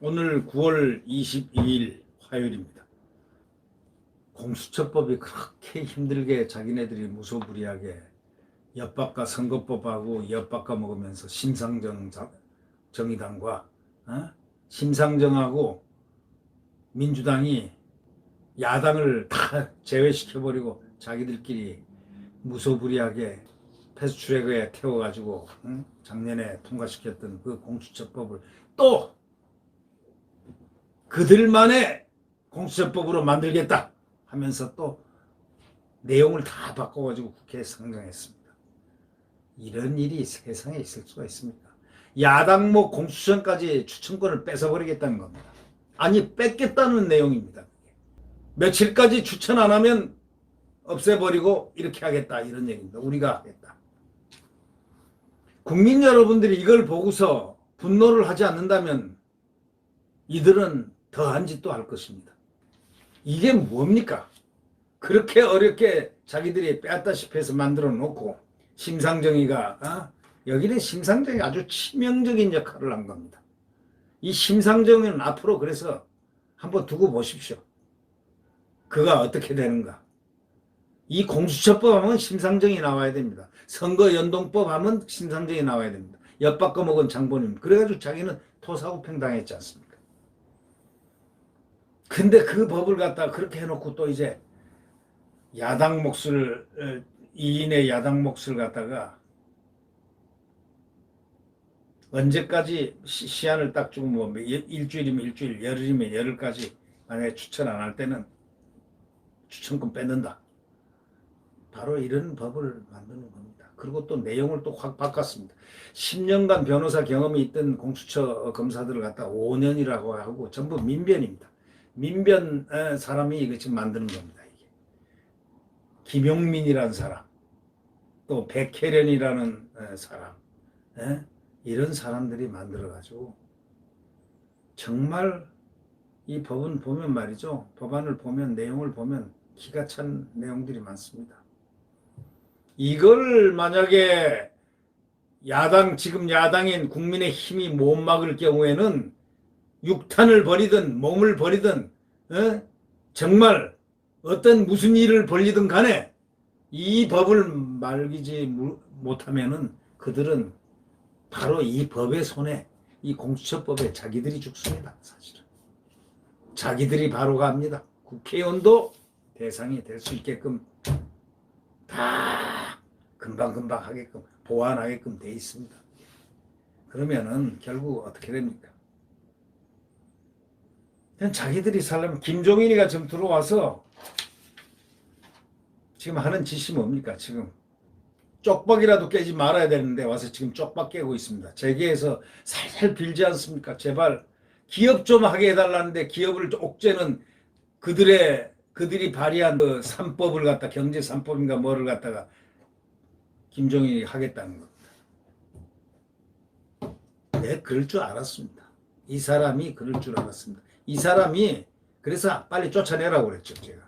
오늘 9월 22일 화요일입니다. 공수처법이 그렇게 힘들게 자기네들이 무소불위하게 엿바꿔 선거법하고 엿바꿔 먹으면서 정의당과 심상정하고 민주당이 야당을 다 제외시켜버리고 자기들끼리 무소불위하게 패스트트랙에 태워가지고 작년에 통과시켰던 그 공수처법을 또 그들만의 공수처법으로 만들겠다 하면서 또 내용을 다 바꿔가지고 국회에 상정했습니다. 이런 일이 세상에 있을 수가 있습니까? 야당목 공수처까지 추천권을 뺏어버리겠다는 겁니다. 아니 뺏겠다는 내용입니다. 며칠까지 추천 안 하면 없애버리고 이렇게 하겠다 이런 얘기입니다. 우리가 하겠다. 국민 여러분들이 이걸 보고서 분노를 하지 않는다면 이들은 더한 짓도 할 것입니다. 이게 뭡니까? 그렇게 어렵게 자기들이 빼앗다시피 해서 만들어 놓고 심상정이가 여기는 심상정이 아주 치명적인 역할을 한 겁니다. 이 심상정은 앞으로 그래서 한번 두고 보십시오. 그가 어떻게 되는가. 이 공수처법 하면 심상정이 나와야 됩니다. 선거연동법 하면 심상정이 나와야 됩니다. 엿바꿔 먹은 장본인. 그래가지고 자기는 토사구팽 당했지 않습니까? 근데 그 법을 갖다가 그렇게 해놓고 또 이제 야당 몫을 2인의 야당 몫을 갖다가 언제까지 시한을 딱 주고 뭐 일주일이면 일주일, 열흘이면 열흘까지 만약에 추천 안 할 때는 추천권 뺏는다. 바로 이런 법을 만드는 겁니다. 그리고 또 내용을 또 확 바꿨습니다. 10년간 변호사 경험이 있던 공수처 검사들을 갖다 5년이라고 하고 전부 민변입니다. 민변 사람이 이거 지금 만드는 겁니다. 이게 김용민이라는 사람, 또 백혜련이라는 사람, 이런 사람들이 만들어가지고 정말 이 법은 보면 말이죠. 법안을 보면 내용을 보면 기가 찬 내용들이 많습니다. 이걸 만약에 지금 야당인 국민의힘이 못 막을 경우에는 육탄을 벌이든 몸을 벌이든 정말 어떤 무슨 일을 벌리든 간에 이 법을 말기지 못하면은 그들은 바로 이 법의 손에 이 공수처법에 자기들이 죽습니다. 사실은 자기들이 바로 갑니다. 국회의원도 대상이 될 수 있게끔 다 금방금방 하게끔 보완하게끔 돼 있습니다. 그러면은 결국 어떻게 됩니까? 그냥 자기들이 살려면 김종인이가 지금 들어와서 지금 하는 짓이 뭡니까? 지금 쪽박이라도 깨지 말아야 되는데 와서 지금 쪽박 깨고 있습니다. 재계에서 살살 빌지 않습니까? 제발 기업 좀 하게 해달라는데 기업을 옥죄는 그들이 발의한 그 3법을 갖다 경제 3법인가 뭐를 갖다가 김종인이 하겠다는 겁니다. 네, 그럴 줄 알았습니다. 이 사람이 그럴 줄 알았습니다. 이 사람이 그래서 빨리 쫓아내라고 그랬죠. 제가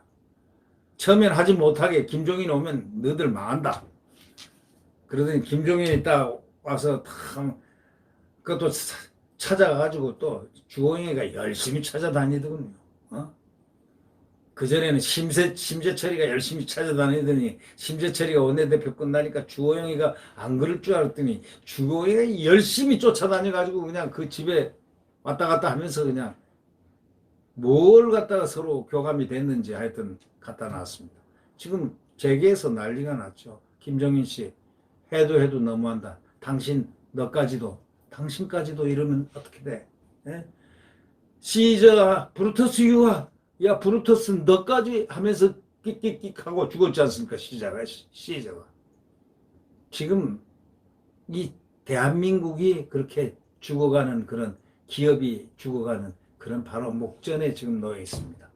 처음엔 하지 못하게 김종인이 오면 너희들 망한다. 그러더니 김종인이 딱 와서 그것도 찾아가가지고 또 주호영이가 열심히 찾아다니더군요. 그전에는 심재철이가 열심히 찾아다니더니 심재철이가 원내대표 끝나니까 주호영이가 안 그럴 줄 알았더니 주호영이가 열심히 쫓아다녀가지고 그냥 그 집에 왔다 갔다 하면서 그냥 뭘 갖다가 서로 교감이 됐는지 하여튼 갖다 놨습니다. 지금 재계에서 난리가 났죠. 김정인 씨 해도 너무한다. 당신까지도 이러면 어떻게 돼? 시저 브루터스 유아 야 브루터스 너까지 하면서 끽끽끽 하고 죽었지 않습니까? 시저가 지금 이 대한민국이 그렇게 죽어가는 그런 기업이 죽어가는 그런 바로 목전에 지금 놓여 있습니다.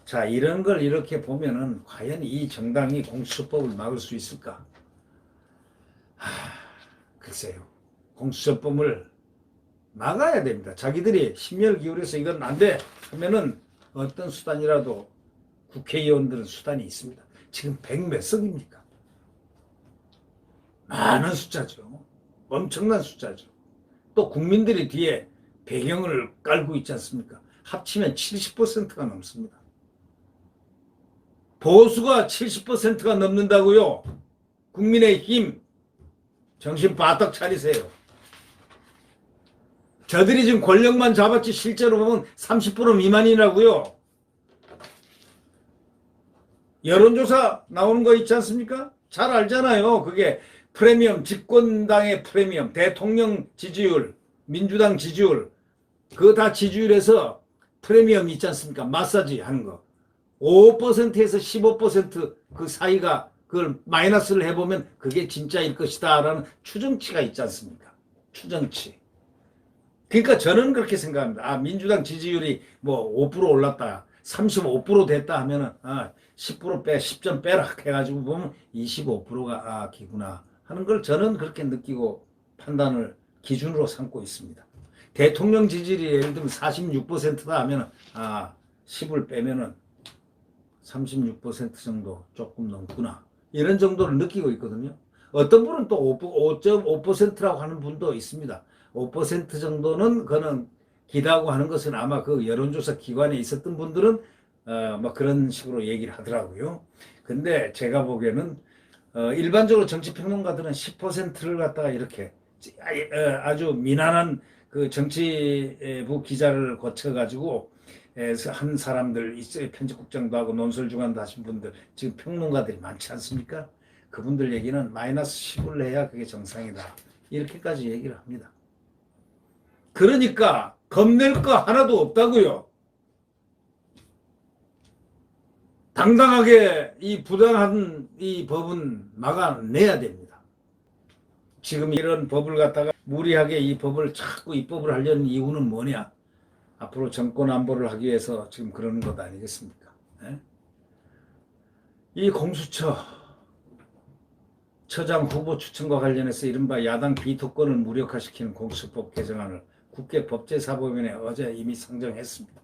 자, 이런 걸 이렇게 보면은 과연 이 정당이 공수처법을 막을 수 있을까? 글쎄요. 공수처법을 막아야 됩니다. 자기들이 심혈을 기울여서 이건 안 돼 하면은 어떤 수단이라도 국회의원들은 수단이 있습니다. 지금 100몇 석입니까? 많은 숫자죠. 엄청난 숫자죠. 또 국민들이 뒤에 배경을 깔고 있지 않습니까? 합치면 70%가 넘습니다. 보수가 70%가 넘는다고요? 국민의힘 정신 바짝 차리세요. 저들이 지금 권력만 잡았지 실제로 보면 30% 미만이라고요. 여론조사 나오는 거 있지 않습니까? 잘 알잖아요. 그게 프리미엄, 집권당의 프리미엄, 대통령 지지율, 민주당 지지율, 그거 다 지지율에서 프리미엄 있지 않습니까? 마사지 하는 거. 5%에서 15%그 사이가 그걸 마이너스를 해보면 그게 진짜일 것이다 라는 추정치가 있지 않습니까? 추정치. 그러니까 저는 그렇게 생각합니다. 아, 민주당 지지율이 뭐 5% 올랐다, 35% 됐다 하면은 10% 빼, 10점 빼라 해가지고 보면 25%가 기구나 하는 걸 저는 그렇게 느끼고 판단을 기준으로 삼고 있습니다. 대통령 지지율이 예를 들면 46%다 하면은 10을 빼면은 36% 정도 조금 넘구나 이런 정도를 느끼고 있거든요. 어떤 분은 또 5.5%라고 하는 분도 있습니다. 5% 정도는 그는 기다고 하는 것은 아마 그 여론조사 기관에 있었던 분들은 뭐 그런 식으로 얘기를 하더라고요. 근데 제가 보기에는 일반적으로 정치평론가들은 10%를 갖다가 이렇게 아주 미난한 그 정치부 기자를 거쳐가지고 한 사람들 있어요. 편집국장도 하고 논설주간도 하신 분들 지금 평론가들이 많지 않습니까? 그분들 얘기는 마이너스 10을 내야 그게 정상이다. 이렇게까지 얘기를 합니다. 그러니까 겁낼 거 하나도 없다고요. 당당하게 이 부당한 이 법은 막아내야 됩니다. 지금 이런 법을 갖다가 무리하게 이 법을 자꾸 입법을 하려는 이유는 뭐냐? 앞으로 정권 안보를 하기 위해서 지금 그러는 것 아니겠습니까? 네? 이 공수처 처장 후보 추천과 관련해서 이른바 야당 비토권을 무력화시키는 공수처법 개정안을 국회 법제사법위원회에 어제 이미 상정했습니다.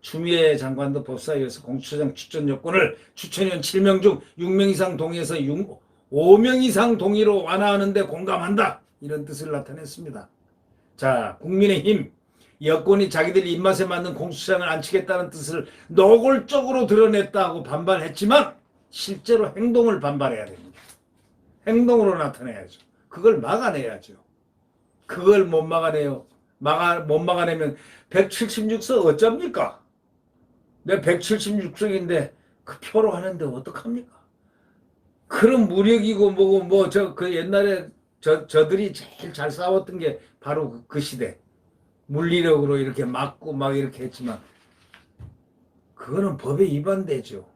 추미애 장관도 법사위에서 공수처장 추천 요건을 추천위원 7명 중 6명 이상 동의해서 5명 이상 동의로 완화하는 데 공감한다. 이런 뜻을 나타냈습니다. 자, 국민의힘 여권이 자기들 입맛에 맞는 공수처장을 안치겠다는 뜻을 노골적으로 드러냈다고 반발했지만 실제로 행동을 반발해야 됩니다. 행동으로 나타내야죠. 그걸 막아내야죠. 그걸 못 막아내요. 못 막아내면 176석 어쩝니까? 내 176석인데 그 표로 하는데 어떡합니까? 그런 무력이고 뭐고 그 옛날에 저들이 제일 잘 싸웠던 게 바로 그 시대. 물리력으로 이렇게 막고 막 이렇게 했지만 그거는 법에 위반되죠.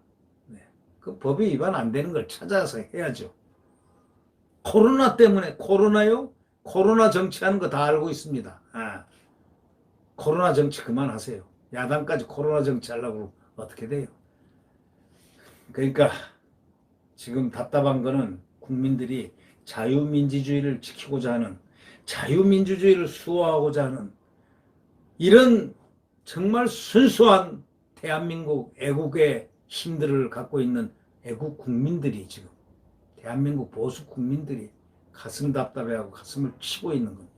네. 그 법에 위반 안 되는 걸 찾아서 해야죠. 코로나 때문에 코로나요? 코로나 정치하는 거 다 알고 있습니다. 코로나 정치 그만하세요. 야당까지 코로나 정치 하려고 어떻게 돼요? 그러니까 지금 답답한 거는 국민들이 자유민주주의를 지키고자 하는 자유민주주의를 수호하고자 하는 이런 정말 순수한 대한민국 애국의 힘들을 갖고 있는 애국 국민들이 지금 대한민국 보수 국민들이 가슴 답답해하고 가슴을 치고 있는 겁니다.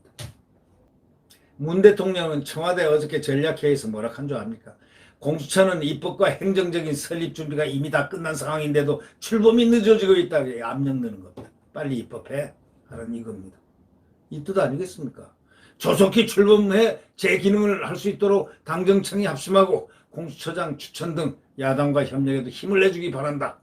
문 대통령은 청와대 어저께 전략회의에서 뭐라 한 줄 압니까? 공수처는 입법과 행정적인 설립 준비가 이미 다 끝난 상황인데도 출범이 늦어지고 있다고 압력 넣는 겁니다. 빨리 입법해 하는 이겁니다. 이 뜻 아니겠습니까? 조속히 출범해 제 기능을 할 수 있도록 당정청이 합심하고 공수처장 추천 등 야당과 협력에도 힘을 내주기 바란다.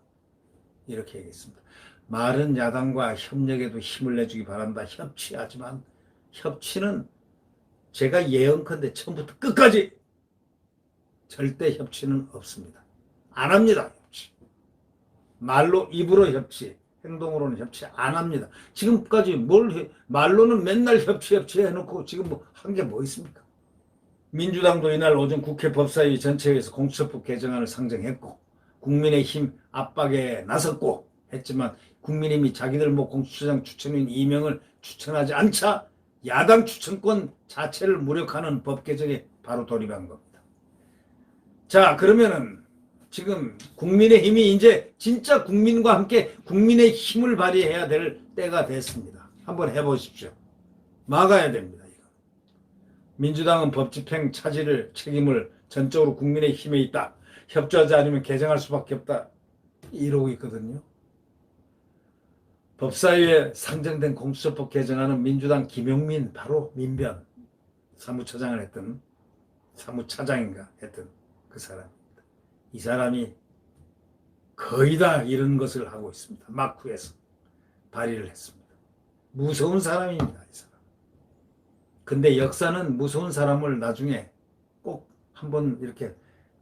이렇게 얘기했습니다. 말은 야당과 협력에도 힘을 내주기 바란다. 협치하지만 협치는 제가 예언컨대 처음부터 끝까지 절대 협치는 없습니다. 안 합니다. 협치. 말로 입으로 협치, 행동으로는 협치 안 합니다. 지금까지 말로는 맨날 협치 해놓고 지금 한 게 뭐 있습니까? 민주당도 이날 오전 국회 법사위 전체회에서 공수처법 개정안을 상정했고 국민의힘 압박에 나섰고 했지만 국민의힘이 자기들 공수처장 추천인 2명을 추천하지 않자 야당 추천권 자체를 무력화하는 법 개정에 바로 돌입한 겁니다. 자, 그러면은 지금 국민의힘이 이제 진짜 국민과 함께 국민의 힘을 발휘해야 될 때가 됐습니다. 한번 해보십시오. 막아야 됩니다. 이거. 민주당은 법 집행 차질 책임을 전적으로 국민의힘에 있다. 협조하지 않으면 개정할 수밖에 없다. 이러고 있거든요. 법사위에 상정된 공수처법 개정안은 민주당 김용민 바로 민변 사무처장을 했던 사무차장인가 했던 그 사람입니다. 이 사람이 거의 다 이런 것을 하고 있습니다. 막후에서 발의를 했습니다. 무서운 사람입니다. 이 사람. 근데 역사는 무서운 사람을 나중에 꼭 한번 이렇게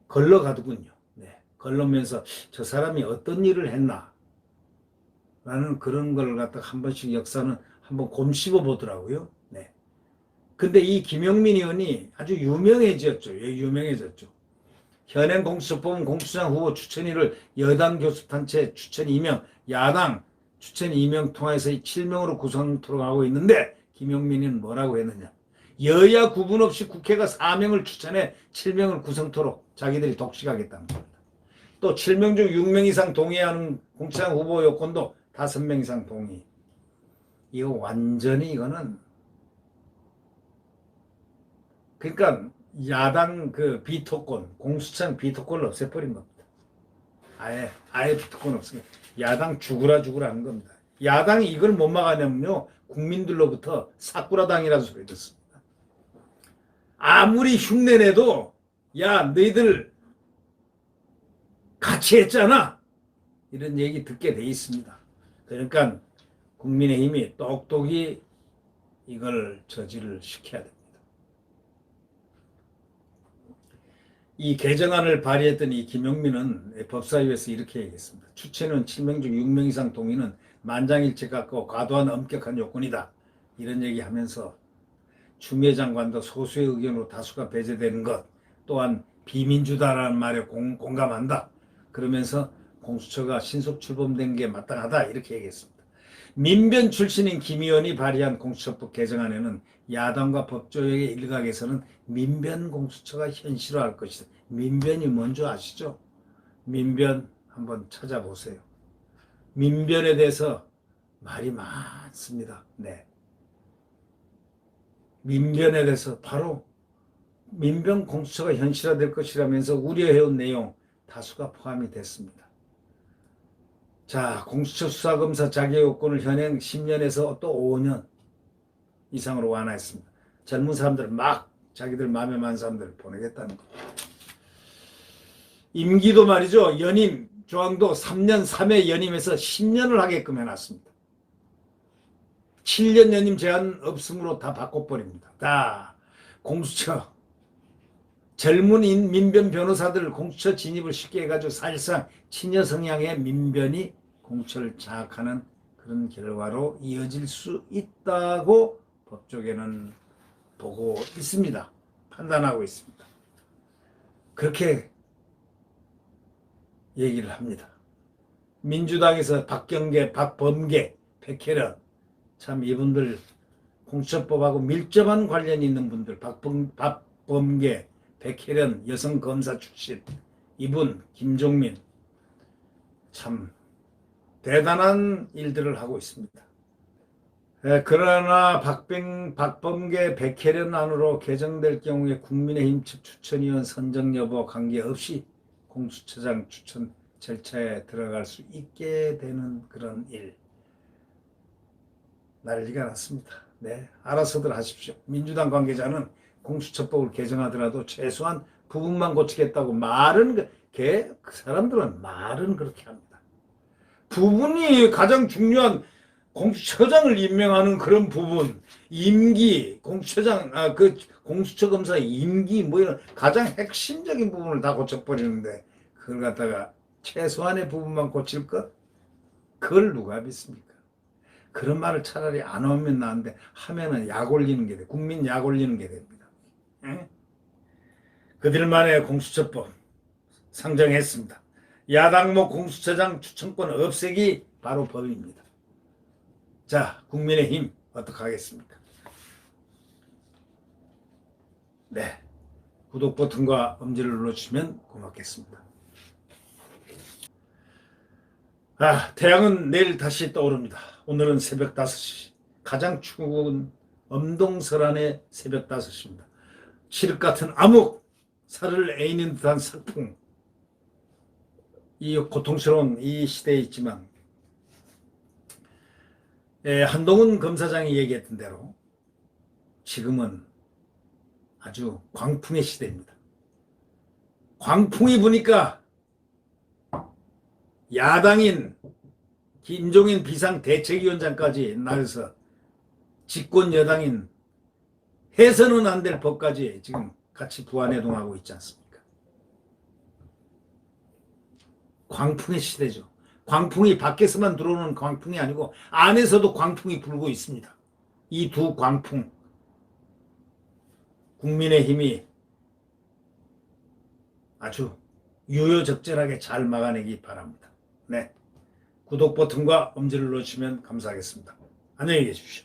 걸러가더군요. 네. 걸러면서 저 사람이 어떤 일을 했나 라는 그런 걸 갖다가 한 번씩 역사는 한번 곰씹어 보더라고요. 네. 근데 이 김용민 의원이 아주 유명해졌죠. 유명해졌죠. 현행 공수처법은 공수처장 후보 추천위를 여당 교섭단체 추천 2명, 야당 추천 2명 통해서 7명으로 구성토록 하고 있는데 김용민은 뭐라고 했느냐. 여야 구분 없이 국회가 4명을 추천해 7명을 구성토록 자기들이 독식하겠다는 겁니다. 또 7명 중 6명 이상 동의하는 공수처장 후보 요건도 5명 이상 동의. 이거 완전히 이거는 그러니까 야당 그 비토권, 공수처장 비토권을 없애버린 겁니다. 아예 비토권 없으니까 야당 죽으라 하는 겁니다. 야당이 이걸 못 막아내면요 국민들로부터 사꾸라당이라는 소리 듣습니다. 아무리 흉내내도 야 너희들 같이 했잖아 이런 얘기 듣게 돼 있습니다. 그러니까 국민의힘이 똑똑히 이걸 저지를 시켜야 됩니다. 이 개정안을 발의했던 이 김용민은 법사위에서 이렇게 얘기했습니다. 추천은 7명 중 6명 이상 동의는 만장일치 같고 과도한 엄격한 요건이다. 이런 얘기하면서 추미애 장관도 소수의 의견으로 다수가 배제되는 것 또한 비민주다라는 말에 공감한다. 그러면서 공수처가 신속 출범된 게 마땅하다 이렇게 얘기했습니다. 민변 출신인 김 의원이 발의한 공수처법 개정안에는 야당과 법조계의 일각에서는 민변 공수처가 현실화할 것이다. 민변이 뭔지 아시죠? 민변 한번 찾아보세요. 민변에 대해서 말이 많습니다. 네. 민변에 대해서 바로 민변 공수처가 현실화될 것이라면서 우려해온 내용 다수가 포함이 됐습니다. 자, 공수처 수사검사 자격요건을 현행 10년에서 또 5년 이상으로 완화했습니다. 젊은 사람들 막 자기들 마음에 맞는 사람들을 보내겠다는 겁니다. 임기도 말이죠. 연임 조항도 3년 3회 연임에서 10년을 하게끔 해놨습니다. 7년 연임 제한 없음으로 다 바꿔버립니다. 다 공수처 젊은 민변 변호사들 공수처 진입을 쉽게 해가지고 사실상 친여 성향의 민변이 공수처를 장악하는 그런 결과로 이어질 수 있다고 법조계는 보고 있습니다. 판단하고 있습니다. 그렇게 얘기를 합니다. 민주당에서 박경계, 박범계, 백혜련 참 이분들 공수처법하고 밀접한 관련이 있는 분들 박범계, 백혜련 여성검사 출신 이분 김종민 참 대단한 일들을 하고 있습니다. 그러나 박범계, 백혜련 안으로 개정될 경우에 국민의힘 측 추천위원 선정 여부 관계없이 공수처장 추천 절차에 들어갈 수 있게 되는 그런 일 난리가 났습니다. 네, 알아서들 하십시오. 민주당 관계자는 공수처법을 개정하더라도 최소한 부분만 고치겠다고 말은 그 사람들은 말은 그렇게 합니다. 부분이 가장 중요한 공수처장을 임명하는 그런 부분, 임기, 공수처장, 그 공수처 검사의 임기 뭐 이런 가장 핵심적인 부분을 다 고쳐버리는데 그걸 갖다가 최소한의 부분만 고칠 것? 그걸 누가 믿습니까? 그런 말을 차라리 안 하면 나은데 하면은 약 올리는 게 돼. 국민 약 올리는 게 됩니다. 에? 그들만의 공수처법 상정했습니다. 야당모 공수처장 추천권 없애기 바로 법입니다. 자, 국민의힘 어떻게 하겠습니까? 네, 구독 버튼과 엄지를 눌러주시면 고맙겠습니다. 태양은 내일 다시 떠오릅니다. 오늘은 새벽 5시 가장 추운 엄동설안의 새벽 5시입니다. 칠흑 같은 암흑, 살을 애이는 듯한 살풍, 이 고통스러운 이 시대에 있지만, 한동훈 검사장이 얘기했던 대로 지금은 아주 광풍의 시대입니다. 광풍이 부니까 야당인 김종인 비상대책위원장까지 나서서 집권 여당인 해서는 안 될 법까지 지금 같이 부안해동하고 있지 않습니까? 광풍의 시대죠. 광풍이 밖에서만 들어오는 광풍이 아니고 안에서도 광풍이 불고 있습니다. 이 두 광풍, 국민의힘이 아주 유효적절하게 잘 막아내기 바랍니다. 네, 구독 버튼과 엄지를 눌러주시면 감사하겠습니다. 안녕히 계십시오.